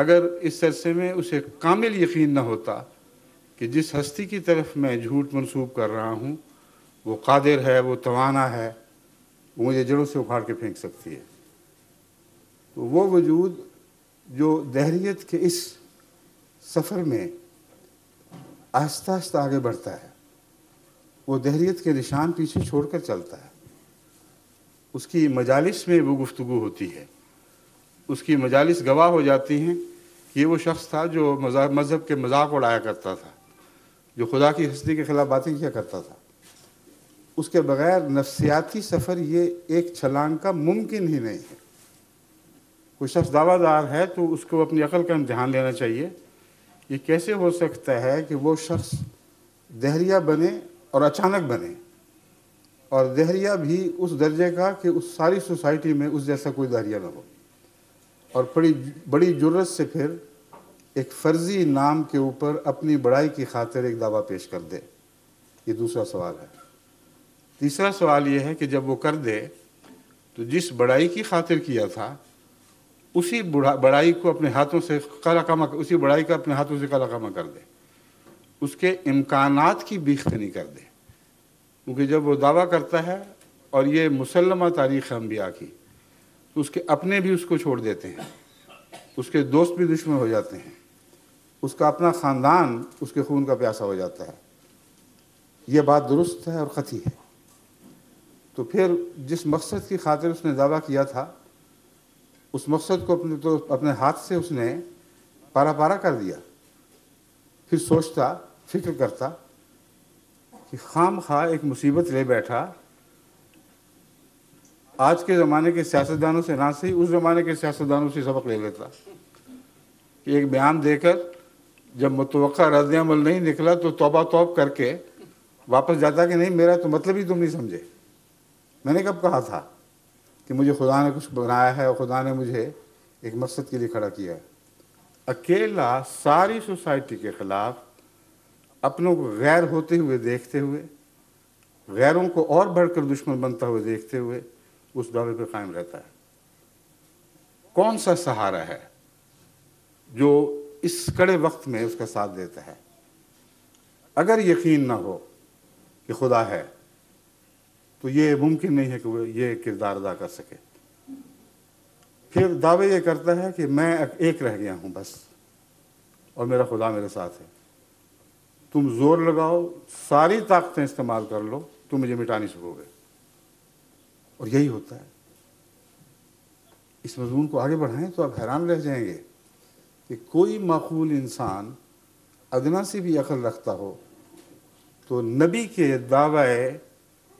اگر اس عرصے میں اسے کامل یقین نہ ہوتا کہ جس ہستی کی طرف میں جھوٹ منسوب کر رہا ہوں وہ قادر ہے، وہ توانا ہے، وہ مجھے جڑوں سے اکھاڑ کے پھینک سکتی ہے، تو وہ وجود جو دہریت کے اس سفر میں آہستہ آہستہ آگے بڑھتا ہے، وہ دہریت کے نشان پیچھے چھوڑ کر چلتا ہے، اس کی مجالس میں وہ گفتگو ہوتی ہے، اس کی مجالس گواہ ہو جاتی ہیں کہ یہ وہ شخص تھا جو مذہب کے مذاق اڑایا کرتا تھا، جو خدا کی ہستی کے خلاف باتیں کیا کرتا تھا۔ اس کے بغیر نفسیاتی سفر یہ ایک چھلانگ کا ممکن ہی نہیں ہے۔ کوئی شخص دعویٰ دار ہے تو اس کو اپنی عقل کا امتحان لینا چاہیے، یہ کیسے ہو سکتا ہے کہ وہ شخص دہریہ بنے اور اچانک بنے، اور دہریہ بھی اس درجے کا کہ اس ساری سوسائٹی میں اس جیسا کوئی دہریہ نہ ہو، اور بڑی جرت سے پھر ایک فرضی نام کے اوپر اپنی بڑائی کی خاطر ایک دعویٰ پیش کر دے۔ یہ دوسرا سوال ہے۔ تیسرا سوال یہ ہے کہ جب وہ کر دے تو جس بڑائی کی خاطر کیا تھا اسی بڑائی کو اپنے ہاتھوں سے اسی بڑائی کا اپنے ہاتھوں سے قلقامہ کر دے، اس کے امکانات کی بیخ نہیں کر دے، کیونکہ جب وہ دعویٰ کرتا ہے اور یہ مسلمہ تاریخ انبیاء کی، تو اس کے اپنے بھی اس کو چھوڑ دیتے ہیں، اس کے دوست بھی دشمن ہو جاتے ہیں، اس کا اپنا خاندان اس کے خون کا پیاسا ہو جاتا ہے۔ یہ بات درست ہے اور قطعی ہے۔ تو پھر جس مقصد کی خاطر اس نے دعویٰ کیا تھا اس مقصد کو اپنے ہاتھ سے اس نے پارا پارا کر دیا۔ پھر سوچتا، فکر کرتا کہ خام خواہ ایک مصیبت لے بیٹھا، آج کے زمانے کے سیاستدانوں سے نہ صحیح اس زمانے کے سیاستدانوں سے سبق لے لیتا کہ ایک بیان دے کر جب متوقع رد عمل نہیں نکلا تو توبہ توب کر کے واپس جاتا کہ نہیں میرا تو مطلب ہی تم نہیں سمجھے، میں نے کب کہا تھا کہ مجھے خدا نے کچھ بنایا ہے اور خدا نے مجھے ایک مقصد کے لیے کھڑا کیا ہے۔ اکیلا ساری سوسائٹی کے خلاف اپنوں کو غیر ہوتے ہوئے دیکھتے ہوئے، غیروں کو اور بڑھ کر دشمن بنتا ہوئے دیکھتے ہوئے اس دعوے پہ قائم رہتا ہے۔ کون سا سہارا ہے جو اس کڑے وقت میں اس کا ساتھ دیتا ہے؟ اگر یقین نہ ہو کہ خدا ہے تو یہ ممکن نہیں ہے کہ وہ یہ کردار ادا کر سکے۔ پھر دعوے یہ کرتا ہے کہ میں ایک رہ گیا ہوں بس، اور میرا خدا میرے ساتھ ہے، تم زور لگاؤ، ساری طاقتیں استعمال کر لو، تم مجھے مٹا نہیں سکو گے۔ اور یہی ہوتا ہے۔ اس مضمون کو آگے بڑھائیں تو آپ حیران رہ جائیں گے کہ کوئی معقول انسان ادنا سے بھی عقل رکھتا ہو تو نبی کے دعوی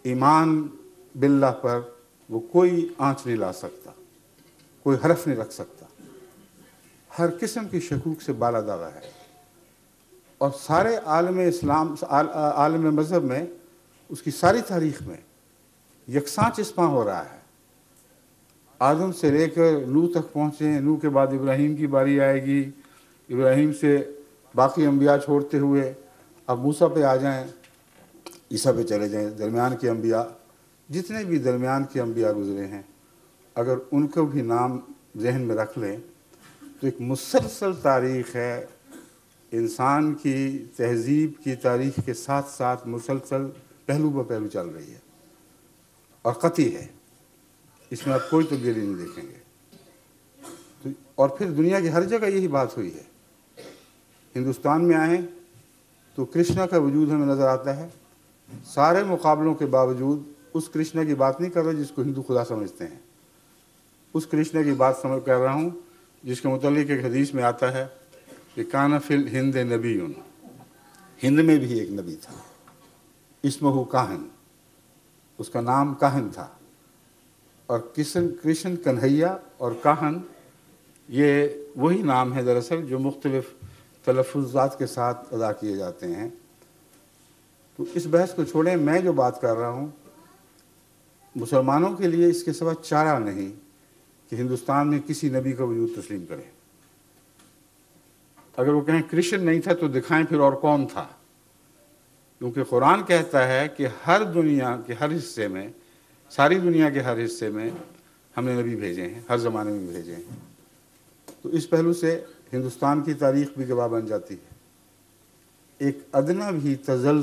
ایمان باللہ پر وہ کوئی آنچ نہیں لا سکتا، کوئی حرف نہیں رکھ سکتا، ہر قسم کی شکوک سے بالا دعویٰ ہے۔ اور سارے عالم اسلام، عالم مذہب میں، اس کی ساری تاریخ میں یکساں چسپاں ہو رہا ہے۔ آدم سے لے کر نوح تک پہنچے، نوح کے بعد ابراہیم کی باری آئے گی، ابراہیم سے باقی انبیاء چھوڑتے ہوئے اب موسیٰ پہ آ جائیں، عیسیٰ پہ چلے جائیں، درمیان کے انبیاء، جتنے بھی درمیان کے انبیاء گزرے ہیں اگر ان کو بھی نام ذہن میں رکھ لیں تو ایک مسلسل تاریخ ہے، انسان کی تہذیب کی تاریخ کے ساتھ ساتھ مسلسل پہلو بہ پہلو چل رہی ہے، اور قطعی ہے، اس میں آپ کوئی تبدیلی نہیں دیکھیں گے۔ اور پھر دنیا کی ہر جگہ یہی بات ہوئی ہے۔ ہندوستان میں آئیں تو کرشنا کا وجود ہمیں نظر آتا ہے، سارے مقابلوں کے باوجود اس کرشنا کی بات نہیں کر رہا جس کو ہندو خدا سمجھتے ہیں، اس کرشنا کی بات کر رہا ہوں جس کے متعلق ایک حدیث میں آتا ہے کہ کان فی الہند نبی، ہند میں بھی ایک نبی تھا، اسمہ کاہن، اس کا نام کاہن تھا۔ اور کرشن کنہیا اور کاہن یہ وہی نام ہے دراصل جو مختلف تلفظات کے ساتھ ادا کیے جاتے ہیں۔ تو اس بحث کو چھوڑیں، میں جو بات کر رہا ہوں مسلمانوں کے لیے اس کے سوا چارہ نہیں کہ ہندوستان میں کسی نبی کا وجود تسلیم کریں۔ اگر وہ کہیں کرشن نہیں تھا تو دکھائیں پھر اور کون تھا، کیونکہ قرآن کہتا ہے کہ ہر دنیا کے ہر حصے میں، ساری دنیا کے ہر حصے میں ہم نے نبی بھیجے ہیں، ہر زمانے میں بھیجے ہیں۔ تو اس پہلو سے ہندوستان کی تاریخ بھی گواہ بن جاتی ہے. ایک ادنا بھی تزلزل